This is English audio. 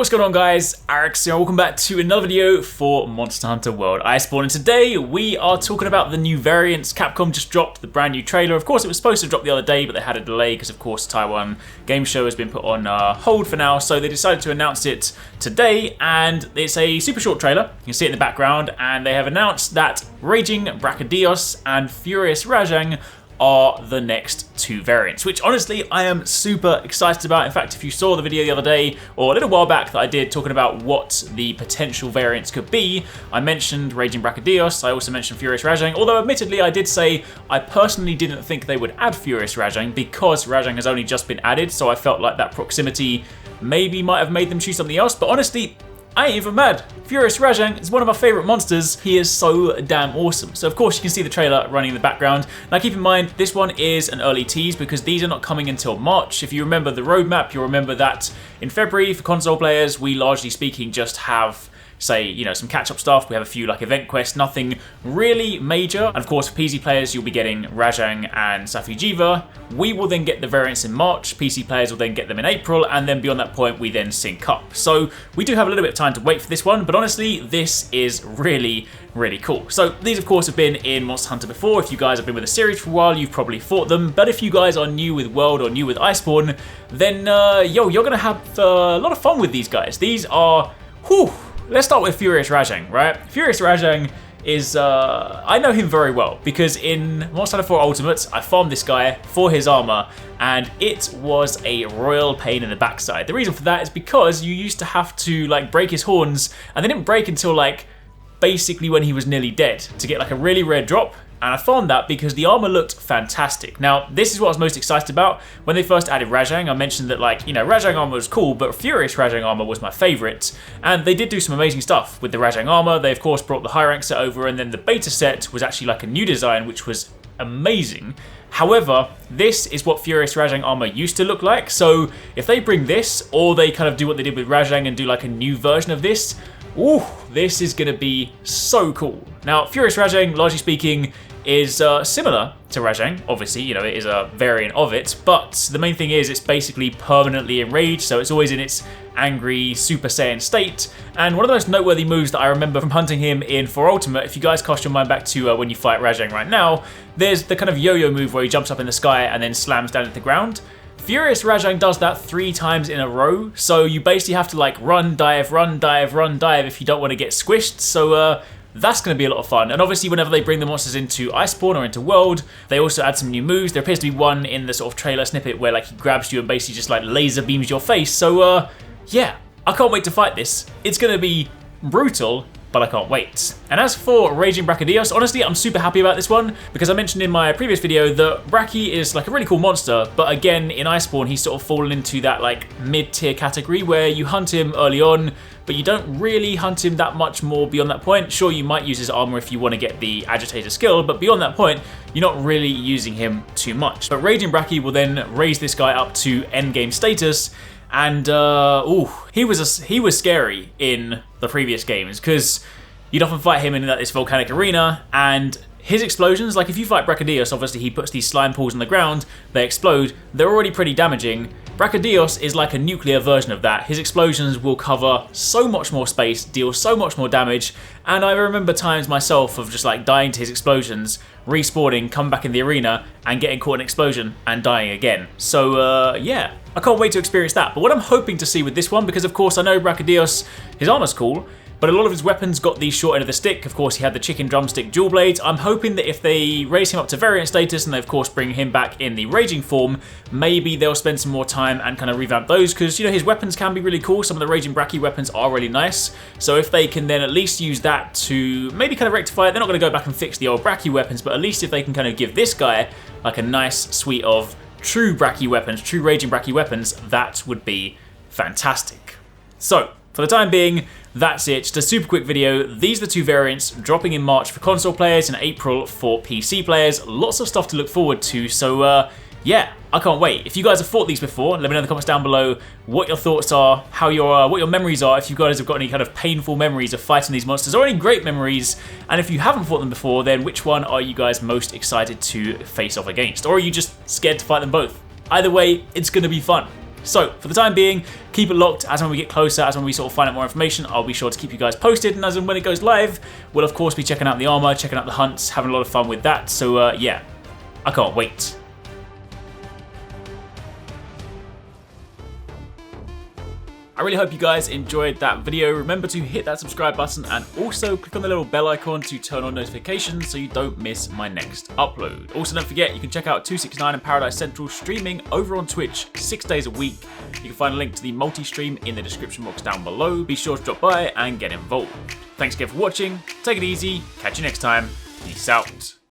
what's going on guys? Arekkz here, welcome back to another video for Monster Hunter World Iceborne, and today we are talking about the new variants. Capcom just dropped the brand new trailer. Of course it was supposed to drop the other day, but they had a delay because of course Taiwan game show has been put on hold for now, so they decided to announce it today, and it's a super short trailer. You can see it in the background, and they have announced that Raging Brachydios and Furious Rajang are the next two variants, which honestly I am super excited about. In fact, if you saw the video the other day or a little while back that I did talking about what the potential variants could be, I mentioned Raging Brachydios, I also mentioned Furious Rajang, although admittedly I did say I personally didn't think they would add Furious Rajang because Rajang has only just been added, so I felt like that proximity maybe might have made them choose something else, but honestly I ain't even mad. Furious Rajang is one of my favourite monsters. He is so damn awesome. So of course you can see the trailer running in the background. Now keep in mind, this one is an early tease because these are not coming until March. If you remember the roadmap, you'll remember that in February for console players, we largely speaking just have, say, you know, some catch-up stuff. We have a few like event quests, nothing really major. And of course for PC players, you'll be getting Rajang and Safijiva. We will then get the variants in March, PC players will then get them in April, and then beyond that point we then sync up. So we do have a little bit of time to wait for this one, but honestly this is really cool. So these of course have been in Monster Hunter before. If you guys have been with the series for a while, you've probably fought them, but if you guys are new with World or new with Iceborne, then you're gonna have a lot of fun with these guys. These are, whew. Let's start with Furious Rajang, right? Furious Rajang is, I know him very well because in Monster Hunter 4 Ultimate, I farmed this guy for his armor, and it was a royal pain in the backside. The reason for that is because you used to have to like break his horns, and they didn't break until like basically when he was nearly dead to get like a really rare drop. And I found that because the armor looked fantastic. Now, this is what I was most excited about. When they first added Rajang, I mentioned that, like, you know, Rajang armor was cool, but Furious Rajang armor was my favorite. And they did do some amazing stuff with the Rajang armor. They, of course, brought the high rank set over, and then the beta set was actually like a new design, which was amazing. However, this is what Furious Rajang armor used to look like. So if they bring this, or they kind of do what they did with Rajang and do like a new version of this, ooh, this is going to be so cool. Now, Furious Rajang, largely speaking, is similar to Rajang. Obviously, you know, it is a variant of it, but the main thing is it's basically permanently enraged, so it's always in its angry Super Saiyan state. And one of the most noteworthy moves that I remember from hunting him in 4 Ultimate, if you guys cast your mind back to when you fight Rajang right now, there's the kind of yo-yo move where he jumps up in the sky and then slams down at the ground. Furious Rajang does that 3 times in a row, so you basically have to like run, dive, run, dive, run, dive if you don't want to get squished, so that's going to be a lot of fun. And obviously whenever they bring the monsters into Iceborne or into World, they also add some new moves. There appears to be one in the sort of trailer snippet where like he grabs you and basically just like laser beams your face. So yeah, I can't wait to fight this. It's going to be brutal, but I can't wait. And as for Raging Brachydios, honestly, I'm super happy about this one because I mentioned in my previous video that Brachy is like a really cool monster, but again, in Iceborne, he's sort of fallen into that like mid-tier category where you hunt him early on, but you don't really hunt him that much more beyond that point. Sure, you might use his armor if you want to get the agitator skill, but beyond that point, you're not really using him too much. But Raging Brachy will then raise this guy up to endgame status, and ooh, he was scary in the previous games because you'd often fight him in this volcanic arena, and his explosions, like if you fight Brachydios, obviously he puts these slime pools on the ground, they explode, they're already pretty damaging. Brachydios is like a nuclear version of that. His explosions will cover so much more space, deal so much more damage, and I remember times myself of just like dying to his explosions, respawning, come back in the arena, and getting caught in an explosion and dying again. So yeah, I can't wait to experience that. But what I'm hoping to see with this one, because of course I know Brachydios, his armor's cool, but a lot of his weapons got the short end of the stick. Of course, he had the chicken drumstick dual blades. I'm hoping that if they raise him up to variant status and they of course bring him back in the raging form, maybe they'll spend some more time and kind of revamp those, because you know his weapons can be really cool. Some of the Raging Brachy weapons are really nice. So if they can then at least use that to maybe kind of rectify it, they're not going to go back and fix the old Brachy weapons, but at least if they can kind of give this guy like a nice suite of true Brachy weapons, true Raging Brachy weapons, that would be fantastic. So for the time being, that's it. Just a super quick video. These are the two variants dropping in March for console players and April for PC players. Lots of stuff to look forward to. So yeah, I can't wait. If you guys have fought these before, let me know in the comments down below what your thoughts are, how what your memories are, if you guys have got any kind of painful memories of fighting these monsters or any great memories. And if you haven't fought them before, then which one are you guys most excited to face off against? Or are you just scared to fight them both? Either way, it's going to be fun. So for the time being, keep it locked. As when we get closer, as when we sort of find out more information, I'll be sure to keep you guys posted. And as and when it goes live, we'll of course be checking out the armor, checking out the hunts, having a lot of fun with that. So yeah, I can't wait. I really hope you guys enjoyed that video. Remember to hit that subscribe button and also click on the little bell icon to turn on notifications so you don't miss my next upload. Also, don't forget, you can check out 269 and Paradise Central streaming over on Twitch 6 days a week. You can find a link to the multi-stream in the description box down below. Be sure to drop by and get involved. Thanks again for watching. Take it easy. Catch you next time. Peace out.